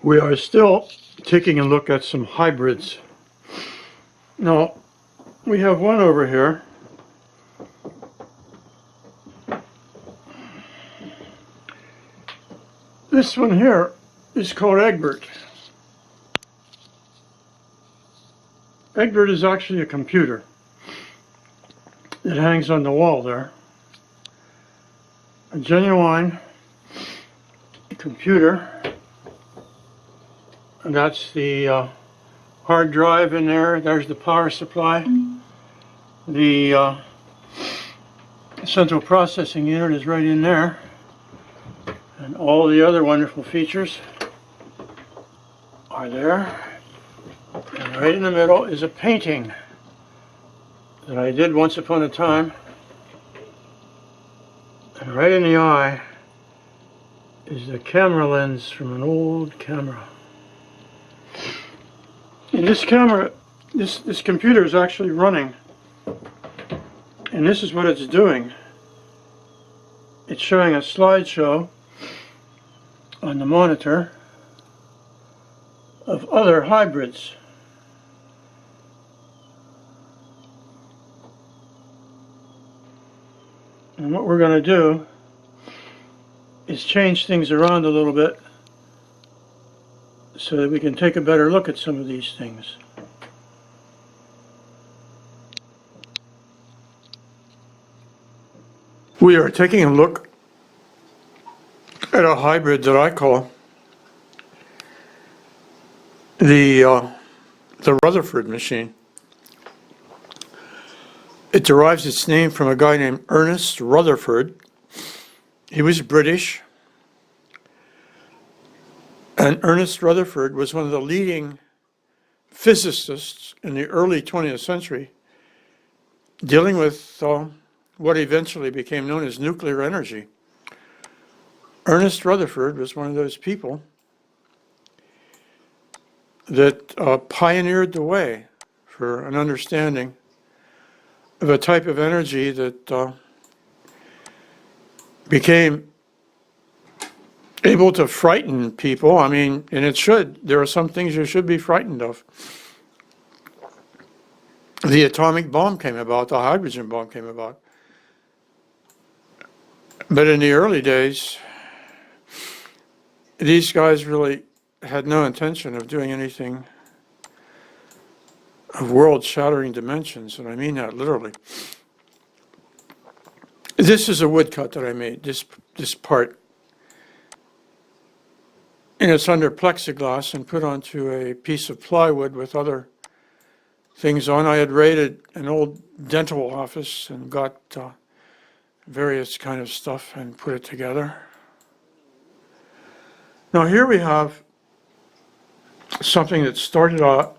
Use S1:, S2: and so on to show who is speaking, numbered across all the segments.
S1: We are still taking a look at some hybrids. Now, we have one over here. This one here is called Egbert. Egbert is actually a computer. It hangs on the wall there. A genuine computer. And that's the hard drive in there. There's the power supply. The central processing unit is right in there. And all the other wonderful features are there. And right in the middle is a painting that I did once upon a time. And right in the eye is the camera lens from an old camera. And this camera, this computer is actually running. And this is what it's doing. It's showing a slideshow on the monitor of other hybrids. And what we're going to do is change things around a little bit so that we can take a better look at some of these things. We are taking a look at a hybrid that I call the Rutherford Machine. It derives its name from a guy named Ernest Rutherford. He was British, and Ernest Rutherford was one of the leading physicists in the early 20th century dealing with what eventually became known as nuclear energy. Ernest Rutherford was one of those people that pioneered the way for an understanding of a type of energy that became able to frighten people. I mean, and it should. There are some things you should be frightened of. The atomic bomb came about, the hydrogen bomb came about. But in the early days, these guys really had no intention of doing anything of world-shattering dimensions, and I mean that literally. This is a woodcut that I made, this part. And it's under plexiglass and put onto a piece of plywood with other things on. I had raided an old dental office and got various kind of stuff and put it together. Now here we have something that started out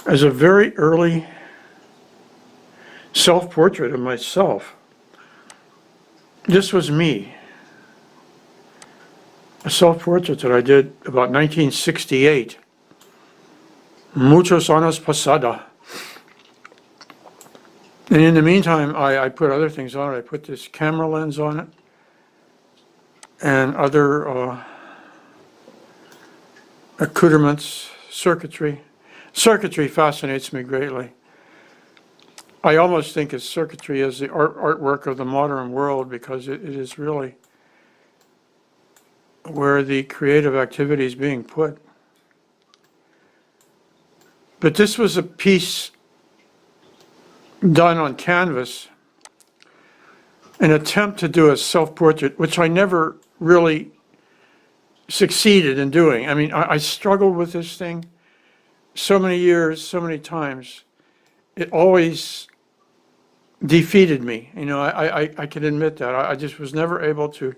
S1: as a very early self-portrait of myself. This was me. A self-portrait that I did about 1968. Muchos años pasada. And in the meantime, I put other things on it. I put this camera lens on it and other accoutrements, circuitry. Circuitry fascinates me greatly. I almost think of circuitry as the artwork of the modern world because it is really where the creative activity is being put. But this was a piece done on canvas, an attempt to do a self-portrait, which I never really succeeded in doing. I mean, I struggled with this thing so many years, so many times. It always defeated me. You know, I can admit that. I just was never able to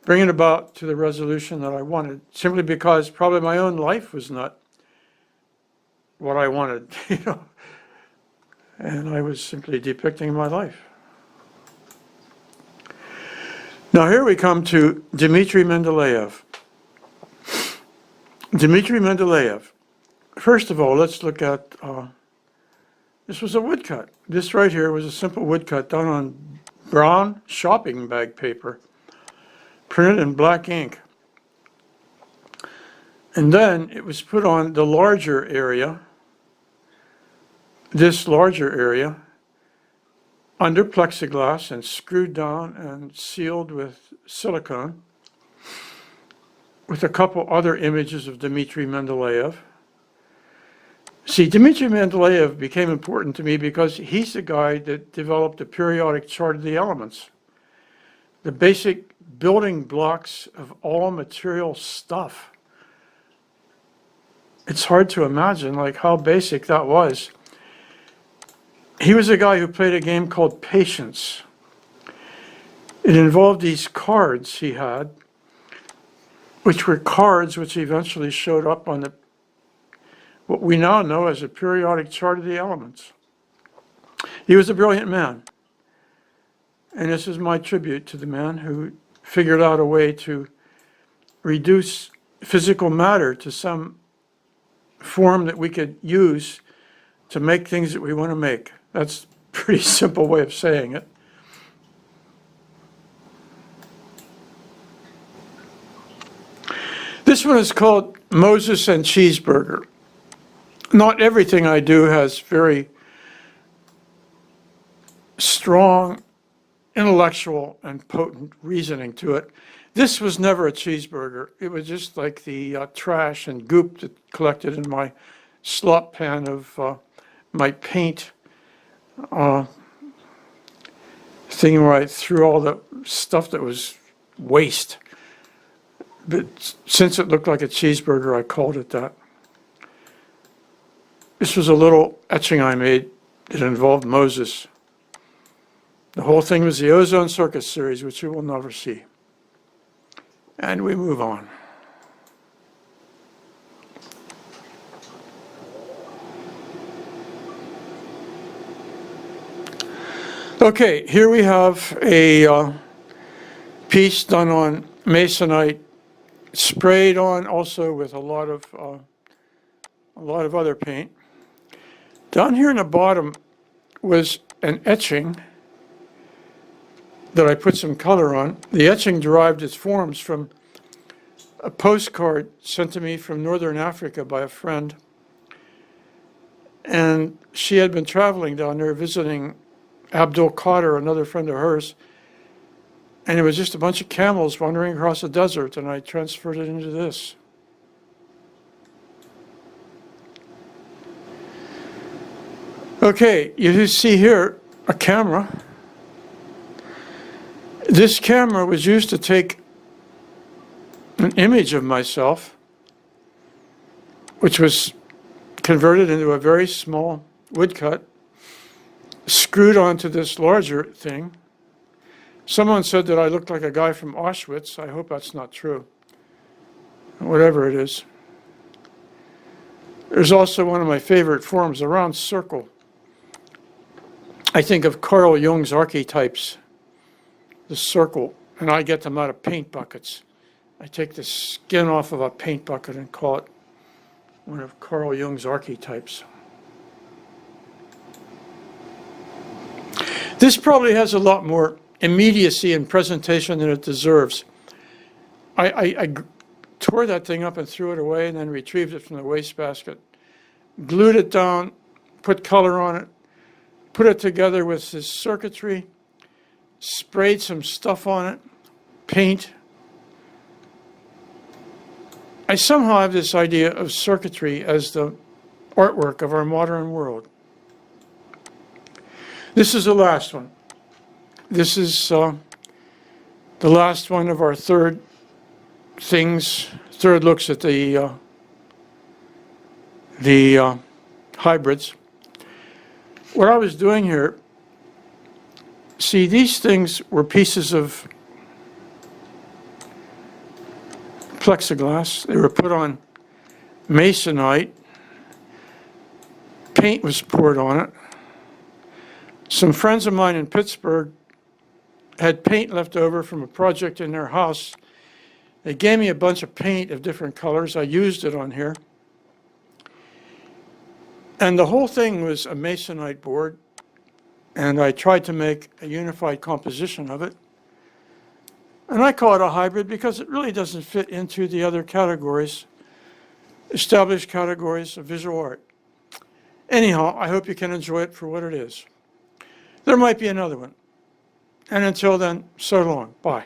S1: bring it about to the resolution that I wanted, simply because probably my own life was not what I wanted, you know. And I was simply depicting my life. Now here we come to Dmitri Mendeleev. Dmitri Mendeleev. First of all, let's look at, this was a woodcut. This right here was a simple woodcut done on brown shopping bag paper, printed in black ink. And then it was put on the larger area, this larger area, under plexiglass and screwed down and sealed with silicone, with a couple other images of Dmitri Mendeleev. See, Dmitri Mendeleev became important to me because he's the guy that developed the periodic chart of the elements, the basic building blocks of all material stuff. It's hard to imagine like how basic that was. He was a guy who played a game called Patience. It involved these cards he had, which were cards which eventually showed up on the what we now know as a periodic chart of the elements. He was a brilliant man. And this is my tribute to the man who figured out a way to reduce physical matter to some form that we could use to make things that we want to make. That's a pretty simple way of saying it. This one is called Moses and Cheeseburger. Not everything I do has very strong intellectual and potent reasoning to it. This was never a cheeseburger. It was just like the trash and goop that collected in my slop pan of my paint thing where I threw all the stuff that was waste. But since it looked like a cheeseburger, I called it that. This was a little etching I made that involved Moses. The whole thing was the Ozone Circus series, which you will never see. And we move on. Okay, here we have a piece done on masonite, sprayed on also with a lot of other paint. Down here in the bottom was an etching that I put some color on. The etching derived its forms from a postcard sent to me from Northern Africa by a friend. And she had been traveling down there visiting Abdul Qadir, another friend of hers. And it was just a bunch of camels wandering across the desert, and I transferred it into this. Okay, you see here a camera. This camera was used to take an image of myself, which was converted into a very small woodcut, screwed onto this larger thing. Someone said that I looked like a guy from Auschwitz. I hope that's not true. Whatever it is. There's also one of my favorite forms, a round circle. I think of Carl Jung's archetypes, the circle, and I get them out of paint buckets. I take the skin off of a paint bucket and call it one of Carl Jung's archetypes. This probably has a lot more immediacy and presentation than it deserves. I tore that thing up and threw it away and then retrieved it from the wastebasket, glued it down, put color on it, put it together with this circuitry, sprayed some stuff on it, paint. I somehow have this idea of circuitry as the artwork of our modern world. This is the last one. This is the last one of our third looks at the hybrids. What I was doing here, see, these things were pieces of plexiglass. They were put on masonite. Paint was poured on it. Some friends of mine in Pittsburgh had paint left over from a project in their house. They gave me a bunch of paint of different colors. I used it on here. And the whole thing was a masonite board, and I tried to make a unified composition of it. And I call it a hybrid because it really doesn't fit into the other categories established categories of visual art. Anyhow, I hope you can enjoy it for what it is. There might be another one. And until then, so long. Bye.